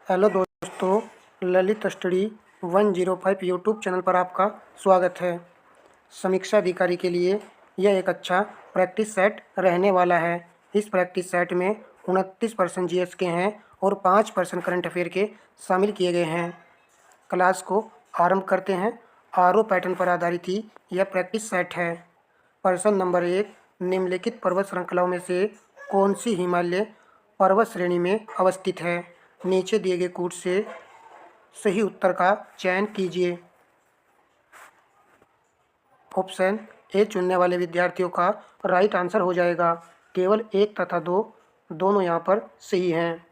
Hello दोस्तों, Lalit study 105 YouTube channel पर आपका स्वागत है। समीक्षा अधिकारी के लिए यह एक अच्छा प्रैक्टिस सेट रहने वाला है। इस प्रैक्टिस सेट में 29% जीएस के हैं और 5% करंट अफेयर के शामिल किए गए हैं। क्लास को आरंभ करते हैं। आरओ पैटर्न पर आधारित ही यह प्रैक्टिस सेट है। प्रश्न नंबर 1, निम्नलिखित पर्वत श्रृंखलाओं में से कौन सी हिमालय पर्वत श्रेणी में अवस्थित है? नीचे दिए गए कूट से सही उत्तर का चयन कीजिए। ऑप्शन ए चुनने वाले विद्यार्थियों का राइट आंसर हो जाएगा। केवल 1 तथा 2 दोनों यहाँ पर सही हैं।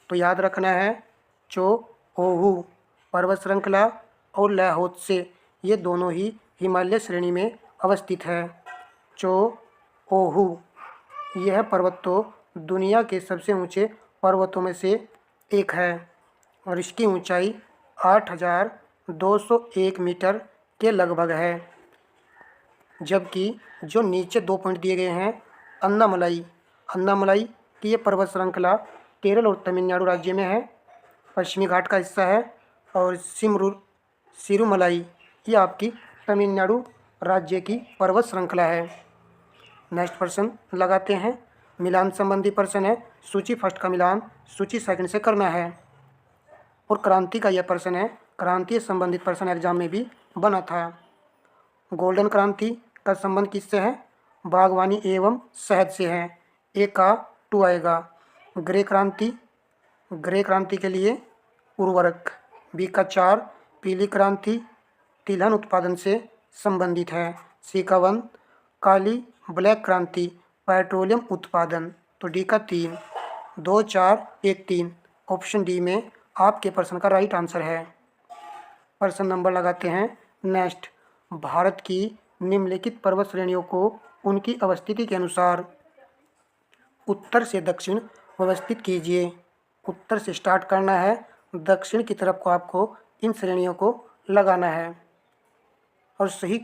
तो याद रखना है, चो ओहू पर्वत श्रृंखला और लैहोत्से ये दोनों ही हिमालय श्रेणी में अवस्थित है। चो ओहू यह पर्वत तो दुनिया के सबसे ऊंचे पर्वतों में से एक है और इसकी ऊंचाई 8,201 मीटर के लगभग है। जबकि जो नीचे 2 पॉइंट दिए गए हैं, अन्नामलाई की ये पर्वत श्रृंखला केरल और तमिलनाडु राज्य में है, पश्चिमी घाट का हिस्सा है। और सिरुमलाई ये आपकी तमिलनाडु राज्य की पर्वत श्रृंखला है। नेक्स्ट प्रश्न लगाते हैं। मिलान संबंधी प्रश्न है। सूची फर्स्ट का मिलान सूची सेकंड से करना है। और क्रांति का यह प्रश्न है। क्रांति संबंधित प्रश्न एग्जाम में भी बना था। गोल्डन क्रांति का संबंध किससे है? बागवानी एवं शहद से है। ए का 2 आएगा। ग्रे क्रांति के लिए उर्वरक। बी का 4 पीली क्रांति तिलहन उत्पादन से संबंधित है। सी का 1 काली ब्लैक क्रांति पेट्रोलियम उत्पादन। तो डी का 3। 2, 4, 1, 3 ऑप्शन डी में आपके प्रश्न का राइट आंसर है। प्रश्न नंबर लगाते हैं। नेक्स्ट, भारत की निम्नलिखित पर्वत श्रेणियों को उनकी अवस्थिति के अनुसार उत्तर से दक्षिण व्यवस्थित कीजिए। उत्तर से स्टार्ट करना है, दक्षिण की तरफ को आपको इन श्रेणियों को लगाना है और सही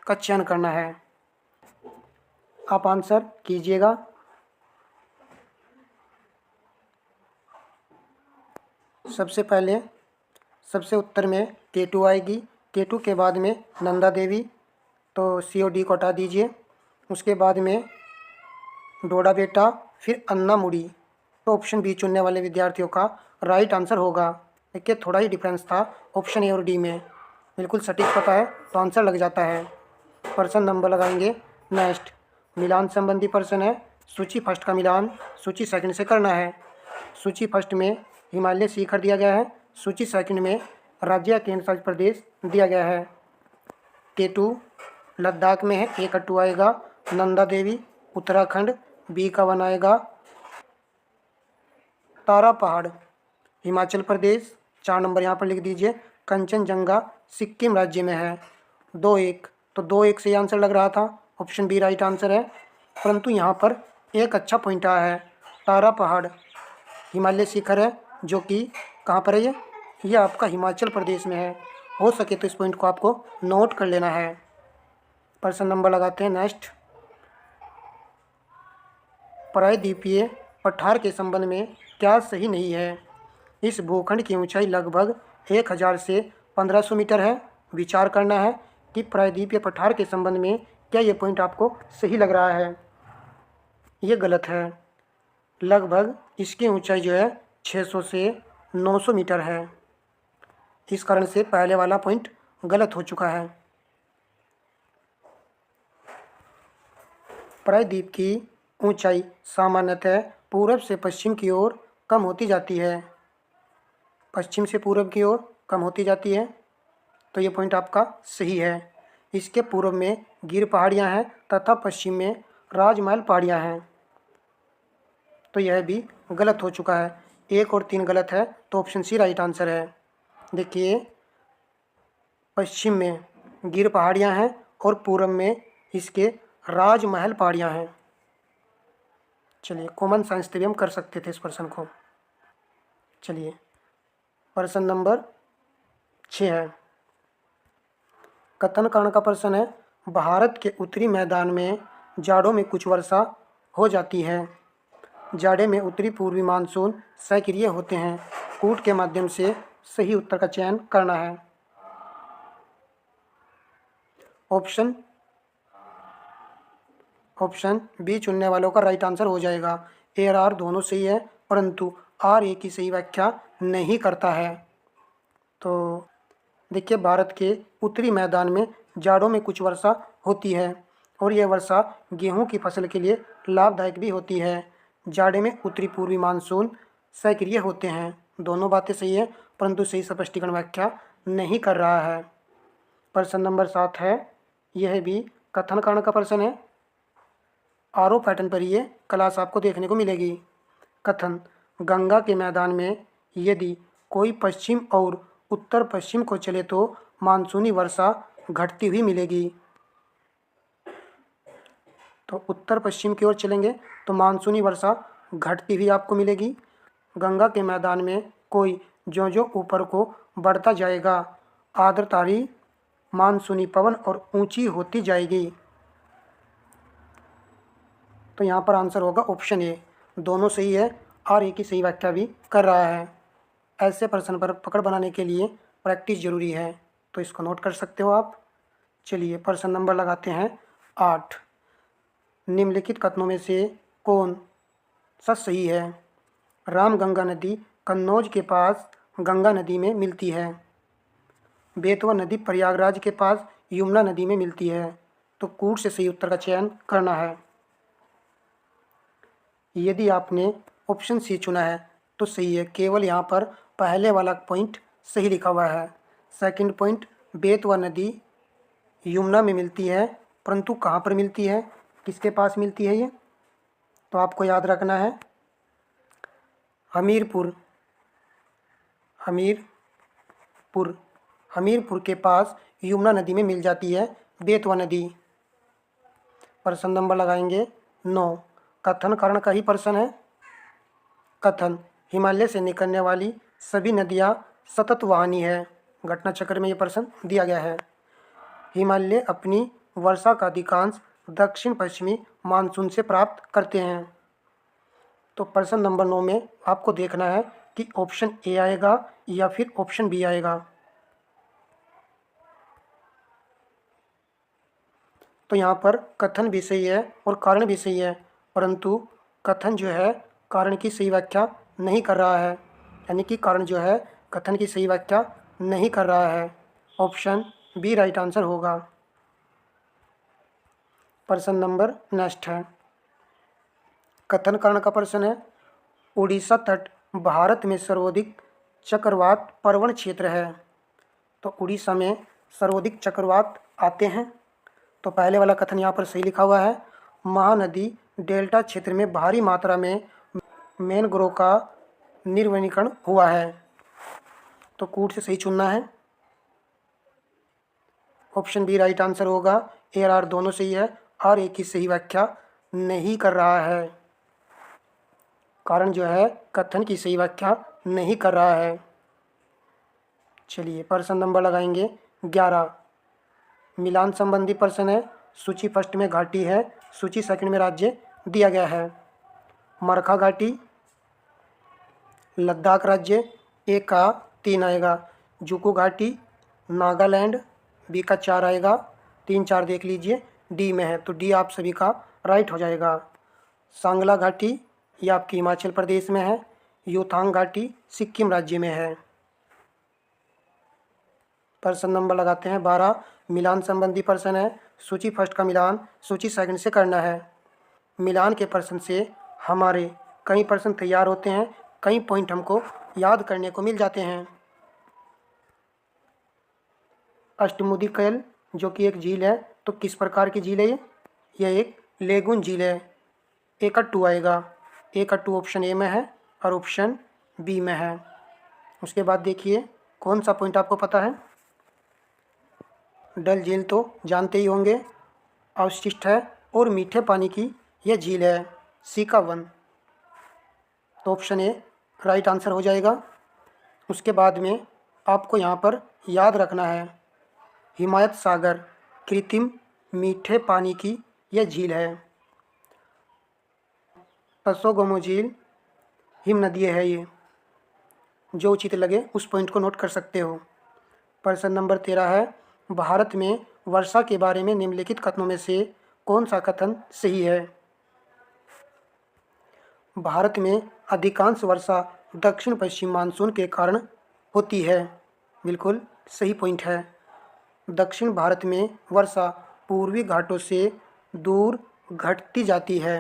का चयन करना है। आप आंसर कीजिएगा। सबसे पहले सबसे उत्तर में K2 आएगी। K2 के बाद में नंदा देवी, तो सी और डी को हटा दीजिए। उसके बाद में डोडा बेटा, फिर अन्ना मुड़ी। तो ऑप्शन बी चुनने वाले विद्यार्थियों का राइट आंसर होगा। देखिए थोड़ा ही डिफरेंस था ऑप्शन ए और डी में। बिल्कुल सटीक पता है तो आंसर लग जाता है। प्रश्न नंबर लगाएंगे। नेक्स्ट, मिलान संबंधी प्रश्न है। सूची फर्स्ट का मिलान सूची सेकंड से करना है। सूची फर्स्ट में हिमालय शिखर दिया गया है। सूची सेकंड में राज्य या केंद्र शासित प्रदेश दिया गया है। K2 लद्दाख में है। ए का 2 आएगा। नंदा देवी उत्तराखंड। बी का 1 आएगा। तारा पहाड़ हिमाचल प्रदेश। 4 नंबर यहाँ पर लिख दीजिए। कंचनजंगा सिक्किम राज्य में है। 2-1, तो 2-1 से आंसर लग रहा था। ऑप्शन बी राइट आंसर है। परंतु यहाँ पर एक अच्छा पॉइंट आया है। तारा पहाड़ हिमालय शिखर है जो कि कहाँ पर है? ये आपका हिमाचल प्रदेश में है। हो सके तो इस पॉइंट को आपको नोट कर लेना है। प्रश्न नंबर लगाते हैं। नेक्स्ट, प्रायद्वीपीय पठार के संबंध में क्या सही नहीं है? इस भूखंड की ऊंचाई लगभग 1000 से 1500 मीटर है। विचार करना है कि प्रायद्वीपीय पठार के संबंध में क्या ये पॉइंट आपको सही लग रहा है। ये गलत है। लगभग इसकी ऊंचाई जो है 600 से 900 मीटर है। इस कारण से पहले वाला पॉइंट गलत हो चुका है। प्रायद्वीप की ऊंचाई सामान्यतः पूरब से पश्चिम की ओर कम होती जाती है। पश्चिम से पूरब की ओर कम होती जाती है। तो ये पॉइंट आपका सही है। इसके पूर्व में गिर पहाड़ियाँ हैं तथा पश्चिम में राजमहल पहाड़ियाँ हैं। तो यह भी गलत हो चुका है। 1 और 3 गलत है, तो ऑप्शन सी राइट आंसर है। देखिए, पश्चिम में गिर पहाड़ियाँ हैं और पूरब में इसके राजमहल पहाड़ियाँ हैं। चलिए, कॉमन साइंस से भी हम कर सकते थे इस प्रश्न को। चलिए, प्रश्न नंबर 6 है। कथन कर्ण का प्रश्न है। भारत के उत्तरी मैदान में जाड़ों में कुछ वर्षा हो जाती है। जाड़े में उत्तरी पूर्वी मानसून सक्रिय होते हैं। कूट के माध्यम से सही उत्तर का चयन करना है। ऑप्शन बी चुनने वालों का राइट आंसर हो जाएगा। ए और आर दोनों सही है, परंतु आर ए की सही व्याख्या नहीं करता है। तो देखिए, भारत के उत्तरी मैदान में जाड़ों में कुछ वर्षा होती है और यह वर्षा गेहूं की फसल के लिए लाभदायक भी होती है। जाड़े में उत्तरी पूर्वी मानसून सक्रिय होते हैं। दोनों बातें सही है, परंतु सही स्पष्टीकरण व्याख्या नहीं कर रहा है। प्रश्न नंबर 7 है, यह भी कथन कर्ण का प्रश्न है। आरओ पैटर्न पर ये क्लास आपको देखने को मिलेगी। कथन: गंगा के मैदान में यदि कोई पश्चिम और उत्तर पश्चिम को चले तो मानसूनी वर्षा घटती हुई मिलेगी। तो उत्तर पश्चिम की ओर चलेंगे तो मानसूनी वर्षा घटती हुई आपको मिलेगी। गंगा के मैदान में कोई ज्यों ज्यों ऊपर को बढ़ता जाएगा, आर्द्रतारी मानसूनी पवन और ऊंची होती जाएगी। तो यहाँ पर आंसर होगा ऑप्शन ए। दोनों सही है, और ए की सही व्याख्या भी कर रहा है। ऐसे प्रश्न पर पकड़ बनाने के लिए प्रैक्टिस जरूरी है, तो इसको नोट कर सकते हो आप। चलिए प्रश्न नंबर लगाते हैं 8। निम्नलिखित कथनों में से कौन सा सही है? रामगंगा नदी कन्नौज के पास गंगा नदी में मिलती है। बेतवा नदी प्रयागराज के पास यमुना नदी में मिलती है। तो कूट से सही उत्तर का चयन करना है। यदि आपने ऑप्शन सी चुना है तो सही है, केवल यहाँ पर पहले वाला पॉइंट सही लिखा हुआ है। सेकंड पॉइंट, बेतवा नदी यमुना में मिलती है, परंतु कहाँ पर मिलती है, किसके पास मिलती है ये? तो आपको याद रखना है हमीरपुर हमीरपुर के पास यमुना नदी में मिल जाती है बेतवा नदी। प्रश्न नंबर लगाएंगे 9। कथन कारण का ही प्रश्न है। कथन: हिमालय से निकलने वाली सभी नदियाँ सतत वाहिनी है। घटना चक्र में ये प्रश्न दिया गया है। हिमालय अपनी वर्षा का अधिकांश दक्षिण पश्चिमी मानसून से प्राप्त करते हैं। तो प्रश्न नंबर 9 में आपको देखना है कि ऑप्शन ए आएगा या फिर ऑप्शन बी आएगा। तो यहाँ पर कथन भी सही है और कारण भी सही है, परंतु कथन जो है कारण की सही व्याख्या नहीं कर रहा है, यानी कि कारण जो है कथन की सही व्याख्या नहीं कर रहा है। ऑप्शन बी राइट आंसर होगा। प्रश्न नंबर नेक्स्ट है, कथन कारण का प्रश्न है। उड़ीसा तट भारत में सर्वाधिक चक्रवात प्रवण क्षेत्र है। तो उड़ीसा में सर्वाधिक चक्रवात आते हैं। तो पहले वाला कथन यहाँ पर सही लिखा हुआ है। महानदी डेल्टा क्षेत्र में भारी मात्रा में मैंग्रोव का निर्वनीकरण हुआ है। तो कूट से सही चुनना है। ऑप्शन बी राइट आंसर होगा। ए और आर दोनों सही है, और ए की सही व्याख्या नहीं कर रहा है। कारण जो है कथन की सही व्याख्या नहीं कर रहा है। चलिए प्रश्न नंबर लगाएंगे 11। मिलान संबंधी प्रश्न है। सूची फर्स्ट में घाटी है, सूची सेकंड में राज्य दिया गया है। मरखा घाटी, लद्दाख राज्य, ए का 3 आएगा। जुकू घाटी, नागालैंड, बी का 4 आएगा। 3 4 देख लीजिए, डी में है, तो डी आप सभी का राइट हो जाएगा। सांगला घाटी ये आपकी हिमाचल प्रदेश में है। योथांग घाटी सिक्किम राज्य में है। प्रश्न नंबर लगाते हैं 12। मिलान संबंधी प्रश्न है। सूची फर्स्ट का मिलान सूची सेकंड से करना है। मिलान के प्रश्न से हमारे कई प्रश्न तैयार होते हैं, कई पॉइंट हमको याद करने को मिल जाते हैं। अष्टमुदिकयल जो कि एक झील है, तो किस प्रकार की झील है ये? यह एक लेगून झील है। ए का 2 आएगा। ए का 2 ऑप्शन ए में है और ऑप्शन बी में है। उसके बाद देखिए कौन सा पॉइंट आपको पता है। डल झील तो जानते ही होंगे, अवशिष्ट है और मीठे पानी की यह झील है। सी का 1, तो ऑप्शन ए राइट आंसर हो जाएगा। उसके बाद में आपको यहाँ पर याद रखना है हिमायत सागर कृत्रिम मीठे पानी की यह झील है। असोगमो झील हिम नदी है ये। जो उचित लगे उस पॉइंट को नोट कर सकते हो। प्रश्न नंबर 13 है, भारत में वर्षा के बारे में निम्नलिखित कथनों में से कौन सा कथन सही है? भारत में अधिकांश वर्षा दक्षिण पश्चिम मानसून के कारण होती है। बिल्कुल सही पॉइंट है। दक्षिण भारत में वर्षा पूर्वी घाटों से दूर घटती जाती है।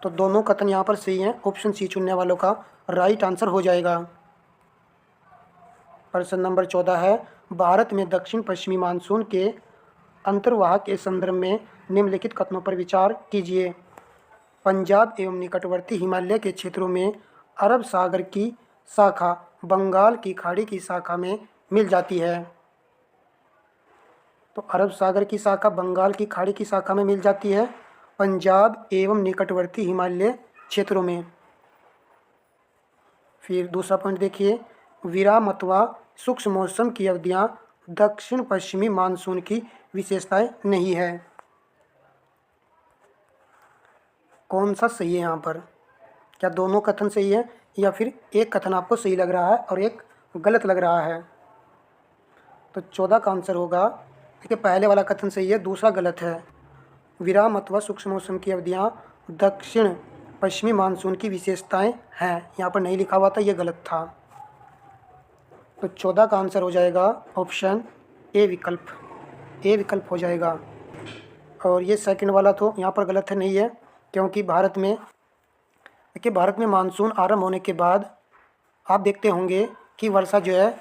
तो दोनों कथन यहाँ पर सही हैं। ऑप्शन सी चुनने वालों का राइट आंसर हो जाएगा। प्रश्न नंबर 14 है, भारत में दक्षिण पश्चिमी मानसून के अंतर्वाह के संदर्भ में निम्नलिखित कथनों पर विचार कीजिए। पंजाब एवं निकटवर्ती हिमालय के क्षेत्रों में अरब सागर की शाखा बंगाल की खाड़ी की शाखा में मिल जाती है। तो अरब सागर की शाखा बंगाल की खाड़ी की शाखा में मिल जाती है पंजाब एवं निकटवर्ती हिमालय क्षेत्रों में। फिर दूसरा पॉइंट देखिए, विराम अथवा शुष्क मौसम की अवधियां दक्षिण पश्चिमी मानसून की विशेषताएं नहीं है। कौन सा सही है यहाँ पर? क्या दोनों कथन सही है या फिर एक कथन आपको सही लग रहा है और एक गलत लग रहा है? तो 14 का आंसर होगा, देखिए पहले वाला कथन सही है, दूसरा गलत है। विराम अथवा सूक्ष्म मौसम की अवधियाँ दक्षिण पश्चिमी मानसून की विशेषताएं हैं, यहाँ पर नहीं लिखा हुआ था, ये गलत था। तो 14 का आंसर हो जाएगा ऑप्शन ए विकल्प, ए विकल्प हो जाएगा। और ये सेकंड वाला तो यहाँ पर गलत है, नहीं है, क्योंकि भारत में देखिए भारत में मानसून आरंभ होने के बाद आप देखते होंगे कि वर्षा जो है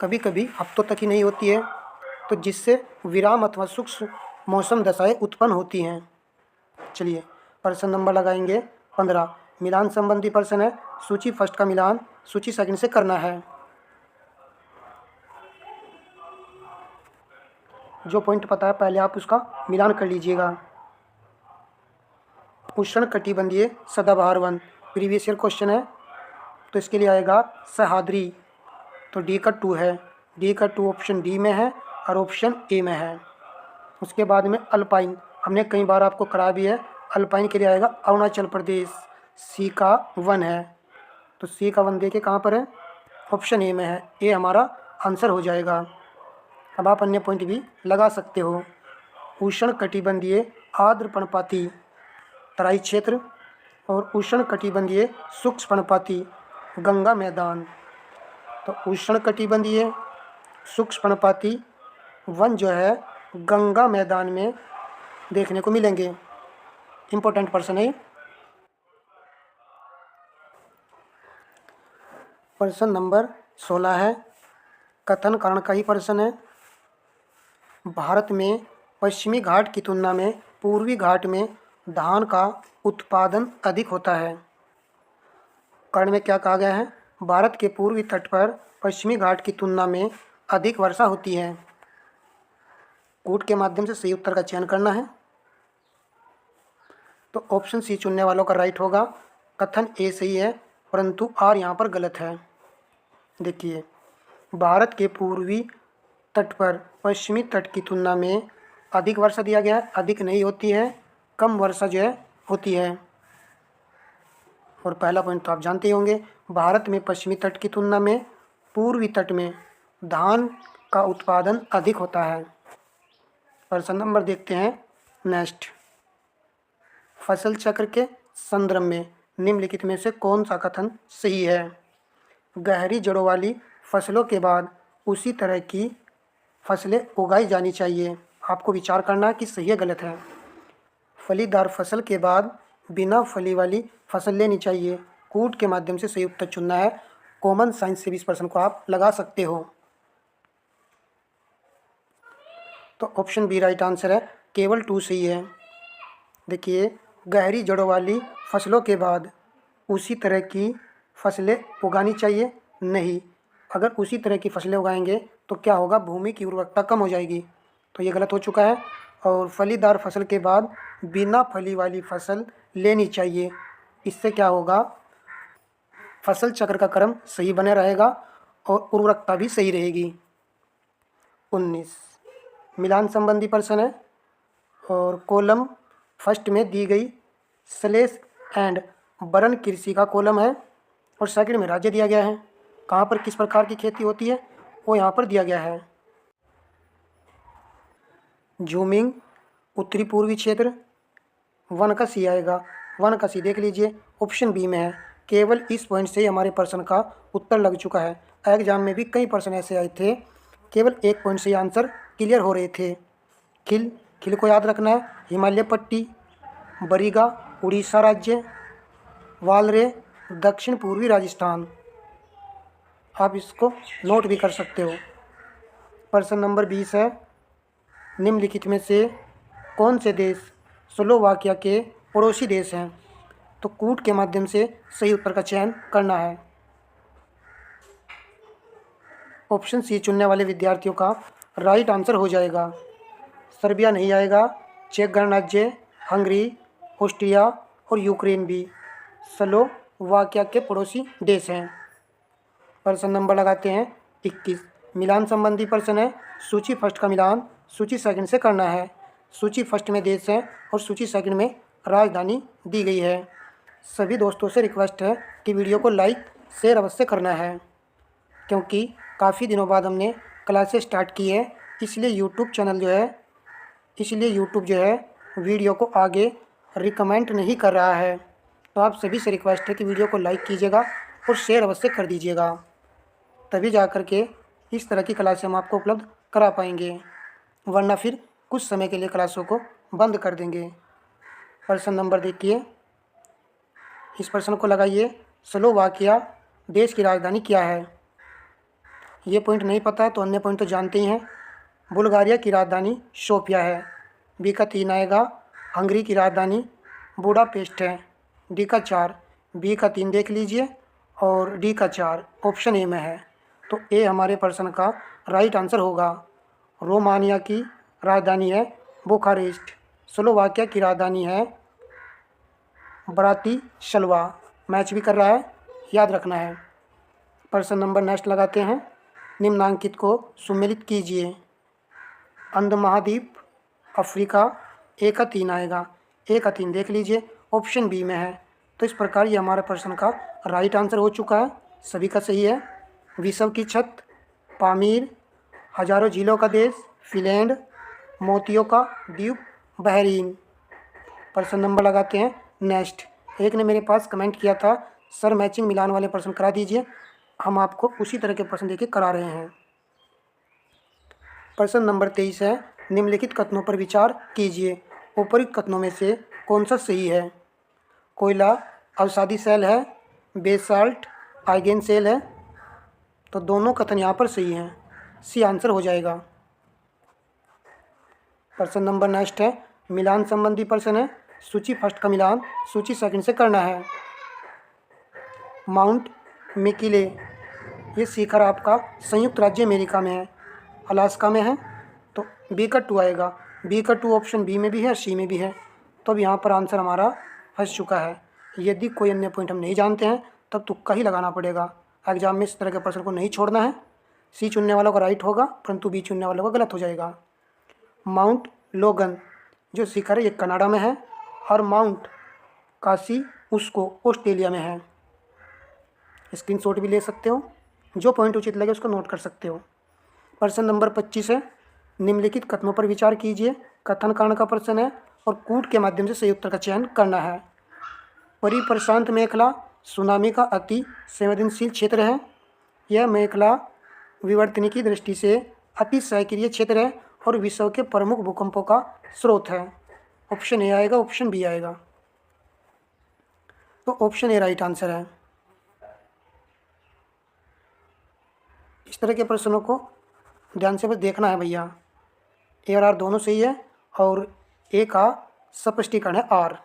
कभी कभी हफ्तों तक ही नहीं होती है, तो जिससे विराम अथवा सूक्ष्म मौसम दशाएं उत्पन्न होती हैं। चलिए प्रश्न नंबर लगाएंगे 15, मिलान संबंधी प्रश्न है। सूची फर्स्ट का मिलान सूची सेकंड से करना है। जो पॉइंट पता है पहले आप उसका मिलान कर लीजिएगा। उष्णकटिबंधीय सदाबहार वन प्रीवियस ईयर क्वेश्चन है, तो इसके लिए आएगा सह्याद्री, तो डी का 2 है, डी का 2 ऑप्शन डी में है और ऑप्शन ए में है। उसके बाद में अल्पाइन, हमने कई बार आपको करा भी है, अल्पाइन के लिए आएगा अरुणाचल प्रदेश, सी का 1 है, तो सी का 1 देखिए कहाँ पर है, ऑप्शन ए में है, ए हमारा आंसर हो जाएगा। अब आप अन्य पॉइंट भी लगा सकते हो। उष्णकटिबंधीय आर्द्र पर्णपाती तराई क्षेत्र और उष्णकटिबंधीय शुष्क पर्णपाती गंगा मैदान। तो उष्णकटिबंधीय शुष्क पर्णपाती वन जो है गंगा मैदान में देखने को मिलेंगे। इम्पोर्टेंट प्रश्न है। प्रश्न नंबर 16 है, कथन कारण का ही प्रश्न है। भारत में पश्चिमी घाट की तुलना में पूर्वी घाट में धान का उत्पादन अधिक होता है। कारण में क्या कहा गया है? भारत के पूर्वी तट पर पश्चिमी घाट की तुलना में अधिक वर्षा होती है। कूट के माध्यम से सही उत्तर का चयन करना है। तो ऑप्शन सी चुनने वालों का राइट होगा। कथन ए सही है, परंतु आर यहाँ पर गलत है। देखिए भारत के पूर्वी तट पर पश्चिमी तट की तुलना में अधिक वर्षा दिया गया है, अधिक नहीं होती है, कम वर्षा जो है होती है। और पहला पॉइंट तो आप जानते ही होंगे, भारत में पश्चिमी तट की तुलना में पूर्वी तट में धान का उत्पादन अधिक होता है। प्रश्न नंबर देखते हैं नेक्स्ट। फसल चक्र के संदर्भ में निम्नलिखित में से कौन सा कथन सही है? गहरी जड़ों वाली फसलों के बाद उसी तरह की फसलें उगाई जानी चाहिए। आपको विचार करना है कि सही है गलत है। फलीदार फसल के बाद बिना फली वाली फसल लेनी चाहिए। कूट के माध्यम से सही उत्तर चुनना है। कॉमन साइंस से भी इस प्रश्न को आप लगा सकते हो। तो ऑप्शन बी राइट आंसर है, केवल 2 सही है। देखिए गहरी जड़ों वाली फसलों के बाद उसी तरह की फसलें उगानी चाहिए, नहीं, अगर उसी तरह की फसलें उगाएंगे तो क्या होगा, भूमि की उर्वरकता कम हो जाएगी, तो ये गलत हो चुका है। और फलीदार फसल के बाद बिना फली वाली फसल लेनी चाहिए। इससे क्या होगा, फसल चक्र का क्रम सही बने रहेगा और उर्वरकता भी सही रहेगी। 19 मिलान संबंधी प्रश्न है और कॉलम फर्स्ट में दी गई स्लेश एंड बरन कृषि का कॉलम है और सेकंड में राज्य दिया गया है। कहाँ पर किस प्रकार की खेती होती है वो यहाँ पर दिया गया है। झूमिंग उत्तरी पूर्वी क्षेत्र, वन का सी आएगा। वन का सी देख लीजिए, ऑप्शन बी में है। केवल इस पॉइंट से ही हमारे प्रश्न का उत्तर लग चुका है। एग्जाम में भी कई प्रश्न ऐसे आए थे, केवल एक पॉइंट से आंसर क्लियर हो रहे थे। खिल, खिल को याद रखना है, हिमालय पट्टी, बरीगा उड़ीसा राज्य, वालरे दक्षिण पूर्वी राजस्थान। आप इसको नोट भी कर सकते हो। प्रश्न नंबर 20 है, निम्नलिखित में से कौन से देश स्लोवाकिया के पड़ोसी देश हैं? तो कूट के माध्यम से सही उत्तर का चयन करना है। ऑप्शन सी चुनने वाले विद्यार्थियों का राइट आंसर हो जाएगा। सर्बिया नहीं आएगा, चेक गणराज्य, हंगरी, ऑस्ट्रिया और यूक्रेन भी स्लोवाकिया के पड़ोसी देश हैं। प्रश्न नंबर लगाते हैं 21। मिलान संबंधी प्रश्न है। सूची फर्स्ट का मिलान सूची सेकंड से करना है। सूची फर्स्ट में देश है और सूची सेकंड में राजधानी दी गई है। सभी दोस्तों से रिक्वेस्ट है कि वीडियो को लाइक शेयर अवश्य करना है, क्योंकि काफ़ी दिनों बाद हमने क्लासेस स्टार्ट की है, इसलिए यूट्यूब जो है वीडियो को आगे रिकमेंड नहीं कर रहा है। तो आप सभी से रिक्वेस्ट है कि वीडियो को लाइक कीजिएगा और शेयर अवश्य कर दीजिएगा, तभी जा कर के इस तरह की क्लासें हम आपको उपलब्ध करा पाएंगे, वरना फिर कुछ समय के लिए क्लासों को बंद कर देंगे। प्रश्न नंबर देखिए, इस प्रश्न को लगाइए। स्लोवाकिया देश की राजधानी क्या है? ये पॉइंट नहीं पता है तो अन्य पॉइंट तो जानते ही हैं। बुल्गारिया की राजधानी सोफिया है। बी का 3 आएगा। हंगरी की राजधानी बुडापेस्ट है। डी का 4, बी का 3 देख लीजिए और डी का 4 ऑप्शन ए में है। तो ए हमारे प्रश्न का राइट आंसर होगा। रोमानिया की राजधानी है बुखारेस्ट। स्लोवाकिया की राजधानी है ब्रातिस्लावा। मैच भी कर रहा है, याद रखना है। प्रश्न नंबर नेक्स्ट लगाते हैं। निम्नांकित को सुमेलित कीजिए। अंध महाद्वीप, अफ्रीका, ए का 3 आएगा। ए का 3 देख लीजिए, ऑप्शन बी में है। तो इस प्रकार ये हमारे प्रश्न का राइट आंसर हो चुका है, सभी का सही है। विश्व की छत, पामीर, हजारों झीलों का देश, फिनलैंड, मोतियों का द्वीप, बहरीन। प्रश्न नंबर लगाते हैं नेक्स्ट। एक ने मेरे पास कमेंट किया था, सर मैचिंग मिलान वाले प्रश्न करा दीजिए। हम आपको उसी तरह के प्रश्न देके करा रहे हैं। प्रश्न नंबर 23 है, निम्नलिखित कथनों पर विचार कीजिए। ऊपर्युक्त कथनों में से कौन सा सही है? कोयला अवसादी सेल है, बेसाल्ट आइगेन सेल है। तो दोनों कथन यहाँ पर सही हैं, सी आंसर हो जाएगा। प्रश्न नंबर नेक्स्ट है, मिलान संबंधी प्रश्न है। सूची फर्स्ट का मिलान सूची सेकंड से करना है। माउंट मिकिले ये शिखर आपका संयुक्त राज्य अमेरिका में है, अलास्का में है। तो बी का 2 आएगा। बी का 2 ऑप्शन बी में भी है और सी में भी है। तो अब यहाँ पर आंसर हमारा फंस चुका है। यदि कोई अन्य पॉइंट हम नहीं जानते हैं तब तुक्का ही लगाना पड़ेगा। एग्जाम में इस तरह के प्रश्न को नहीं छोड़ना है। सी चुनने वालों का राइट होगा, परंतु बी चुनने वालों का गलत हो जाएगा। माउंट लोगन जो शिखर है ये कनाडा में है और माउंट कासी उसको ऑस्ट्रेलिया में है। स्क्रीनशॉट भी ले सकते हो, जो पॉइंट उचित लगे उसको नोट कर सकते हो। प्रश्न नंबर 25 है, निम्नलिखित कथनों पर विचार कीजिए। कथन कारण का प्रश्न है और कूट के माध्यम से सही उत्तर का चयन करना है। परिप्रशांत मेखला सुनामी का अति संवेदनशील क्षेत्र है। यह मेखला विवर्तनी की दृष्टि से अति सक्रिय क्षेत्र है और विश्व के प्रमुख भूकंपों का स्रोत है। ऑप्शन ए आएगा, ऑप्शन बी आएगा। तो ऑप्शन ए राइट आंसर है। इस तरह के प्रश्नों को ध्यान से बस देखना है भैया। ए और आर दोनों सही है और ए का स्पष्टीकरण है आर।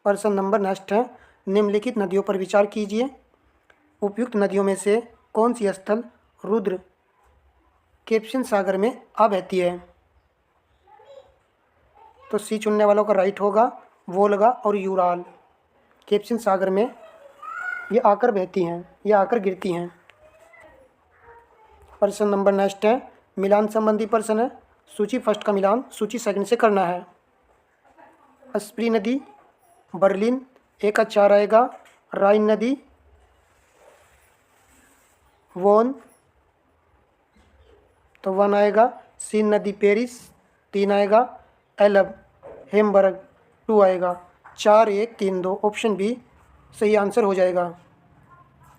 प्रश्न नंबर नेक्स्ट है, निम्नलिखित नदियों पर विचार कीजिए। उपयुक्त नदियों में से कौन सी स्थल रुद्र कैस्पियन सागर में आ बहती है? तो सी चुनने वालों का राइट होगा, वोल्गा और यूराल कैस्पियन सागर में ये आकर बहती हैं, ये आकर गिरती हैं। प्रश्न नंबर नेक्स्ट है, मिलान संबंधी प्रश्न है। सूची फर्स्ट का मिलान सूची सेकंड से करना है। स्प्री नदी बर्लिन 1 का 4 आएगा। राइन नदी, वोन तो 1 आएगा। सीन नदी पेरिस 3 आएगा। एलब हेमबर्ग 2 आएगा। 4 1 3 2 ऑप्शन बी सही आंसर हो जाएगा।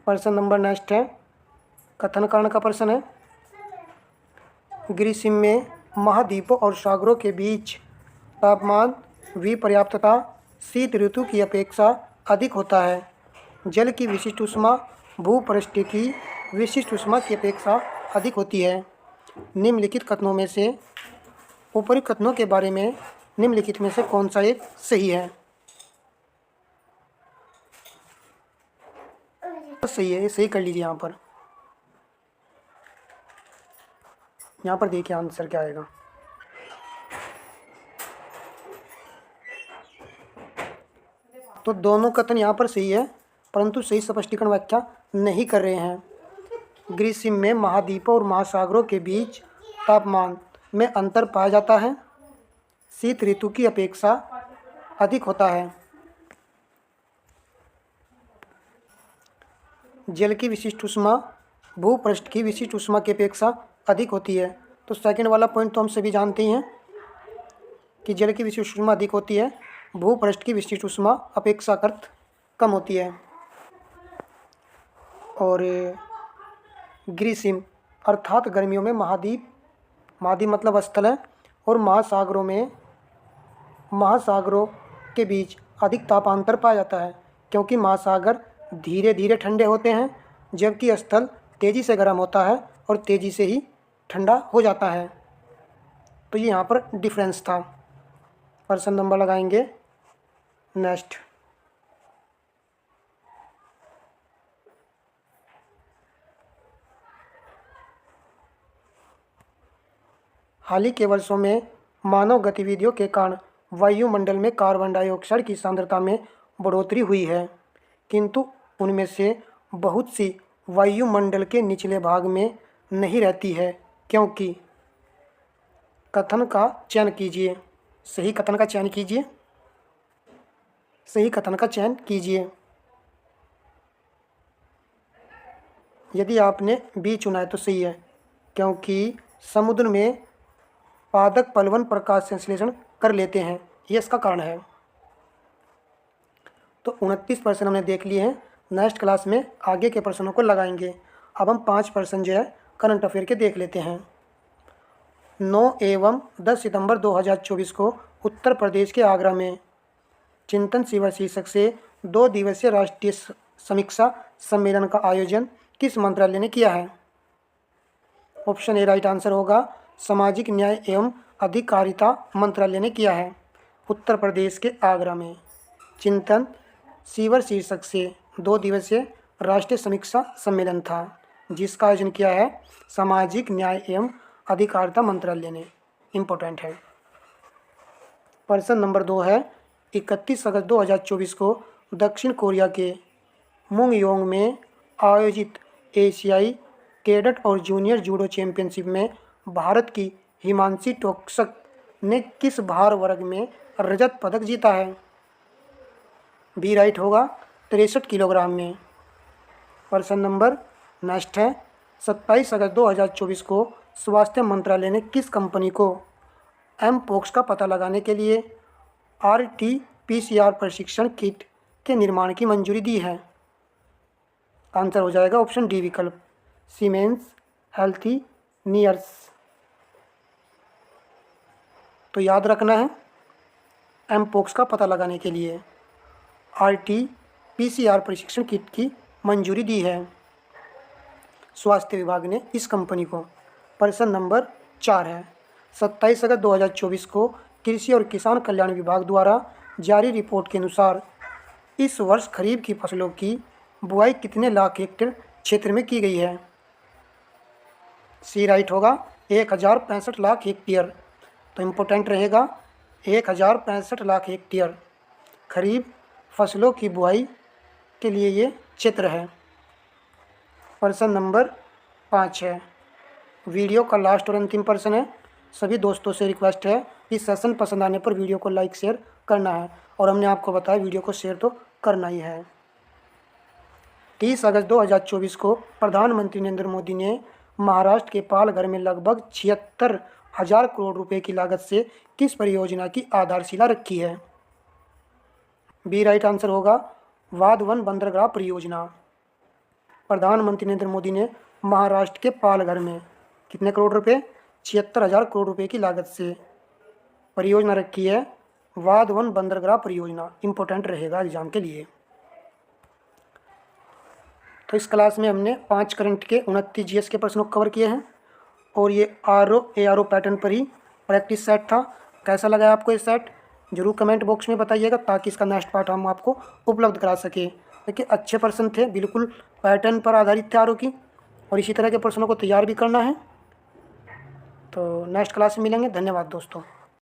प्रश्न नंबर नेक्स्ट है, कथन कारण का प्रश्न है। ग्रीष्म में महाद्वीपों और सागरों के बीच तापमान विपर्याप्तता शीत ऋतु की अपेक्षा अधिक होता है। जल की विशिष्ट ऊष्मा भूपृष्ठ की विशिष्ट ऊष्मा की अपेक्षा अधिक होती है। निम्नलिखित कथनों में से ऊपरी कथनों के बारे में निम्नलिखित में से कौन सा एक सही है? सही है, ये सही कर लीजिए। यहाँ पर देखिए आंसर क्या आएगा। तो दोनों कथन यहाँ पर सही है, परंतु सही स्पष्टीकरण व्याख्या नहीं कर रहे हैं। ग्रीष्म में महाद्वीपों और महासागरों के बीच तापमान में अंतर पाया जाता है, शीत ऋतु की अपेक्षा अधिक होता है। जल की विशिष्ट ऊष्मा भूपृष्ठ की विशिष्ट ऊष्मा की अपेक्षा अधिक होती है। तो सेकंड वाला पॉइंट तो हम सभी जानते ही हैं कि जल की विशिष्ट ऊष्मा अधिक होती है, भूपृष्ठ की विशिष्ट ऊष्मा अपेक्षाकृत कम होती है। और ग्रीष्म अर्थात गर्मियों में महाद्वीप मतलब स्थल है, और महासागरों के बीच अधिक तापांतर पाया जाता है, क्योंकि महासागर धीरे धीरे ठंडे होते हैं, जबकि स्थल तेज़ी से गर्म होता है और तेज़ी से ही ठंडा हो जाता है। तो ये यहाँ पर डिफरेंस था। प्रश्न नंबर लगाएंगे नेक्स्ट। हाल ही के वर्षों में मानव गतिविधियों के कारण वायुमंडल में कार्बन डाइऑक्साइड की सांद्रता में बढ़ोतरी हुई है, किंतु उनमें से बहुत सी वायुमंडल के निचले भाग में नहीं रहती है, क्योंकि कथन का चयन कीजिए। सही कथन का चयन कीजिए। सही कथन का चयन कीजिए। यदि आपने बी चुना है तो सही है, क्योंकि समुद्र में पादप पलवन प्रकाश संश्लेषण कर लेते हैं, ये इसका कारण है। तो 29 प्रश्न हमने देख लिए हैं। नेक्स्ट क्लास में आगे के प्रश्नों को लगाएंगे। अब हम 5 प्रश्न जो है करंट अफेयर के देख लेते हैं। 9 एवं 10 सितंबर 2024 को उत्तर प्रदेश के आगरा में चिंतन शिविर शीर्षक से 2 दिवसीय राष्ट्रीय समीक्षा सम्मेलन का आयोजन किस मंत्रालय ने किया है? ऑप्शन ए राइट आंसर होगा, सामाजिक न्याय एवं अधिकारिता मंत्रालय ने किया है। उत्तर प्रदेश के आगरा में चिंतन शिविर शीर्षक से 2 दिवसीय राष्ट्रीय समीक्षा सम्मेलन था, जिसका आयोजन किया है सामाजिक न्याय एवं अधिकारिता मंत्रालय ने। इम्पोर्टेंट है। प्रश्न नंबर 2 है, 31 अगस्त 2024 को दक्षिण कोरिया के मुंगयोंग में आयोजित एशियाई कैडेट और जूनियर जूडो चैंपियनशिप में भारत की हिमांशी टोक्सक ने किस भार वर्ग में रजत पदक जीता है? बी राइट होगा, 63 किलोग्राम में। प्रश्न नंबर नेक्स्ट है, 27 अगस्त 2024 को स्वास्थ्य मंत्रालय ने किस कंपनी को एमपोक्स का पता लगाने के लिए RT-PCR प्रशिक्षण किट के निर्माण की मंजूरी दी है? आंसर हो जाएगा ऑप्शन डी विकल्प, सीमेंस हेल्थिनियर्स। तो याद रखना है, एमपोक्स का पता लगाने के लिए RT-PCR प्रशिक्षण किट की मंजूरी दी है स्वास्थ्य विभाग ने इस कंपनी को। प्रश्न नंबर 4 है, 27 अगस्त 2024 को कृषि और किसान कल्याण विभाग द्वारा जारी रिपोर्ट के अनुसार इस वर्ष खरीफ की फसलों की बुआई कितने लाख हेक्टेयर क्षेत्र में की गई है? सी राइट होगा, 1065 लाख हेक्टेयर। तो इम्पोर्टेंट रहेगा, 1065 लाख हेक्टेयर खरीफ फसलों की बुआई के लिए ये क्षेत्र है। प्रश्न नंबर 5 है, वीडियो का लास्ट और अंतिम प्रश्न है। सभी दोस्तों से रिक्वेस्ट है, इस सेशन पसंद आने पर वीडियो को लाइक शेयर करना है। और हमने आपको बताया वीडियो को शेयर तो करना ही है। 30 अगस्त 2024 को प्रधानमंत्री नरेंद्र मोदी ने महाराष्ट्र के पालघर में लगभग 76,000 करोड़ रुपए की लागत से किस परियोजना की आधारशिला रखी है? बी राइट आंसर होगा वाधवन बंदरगाह परियोजना। प्रधानमंत्री नरेंद्र मोदी ने महाराष्ट्र के पालघर में कितने करोड़ रुपए? 76,000 करोड़ रुपए की लागत से परियोजना रखी है, वाधवन बंदरगाह परियोजना। इंपॉर्टेंट रहेगा एग्जाम के लिए। तो इस क्लास में हमने 5 करंट के 29 जीएस के प्रश्नों को कवर किए हैं और ये ARO पैटर्न पर ही प्रैक्टिस सेट था। कैसा लगा आपको ये सेट? जरूर कमेंट बॉक्स में बताइएगा ताकि इसका नेक्स्ट पार्ट हम आपको उपलब्ध करा सके। देखिए अच्छे प्रश्न थे, बिल्कुल पैटर्न पर आधारित थे ARO की, और इसी तरह के प्रश्नों को तैयार भी करना है। तो नेक्स्ट क्लास में मिलेंगे। धन्यवाद दोस्तों।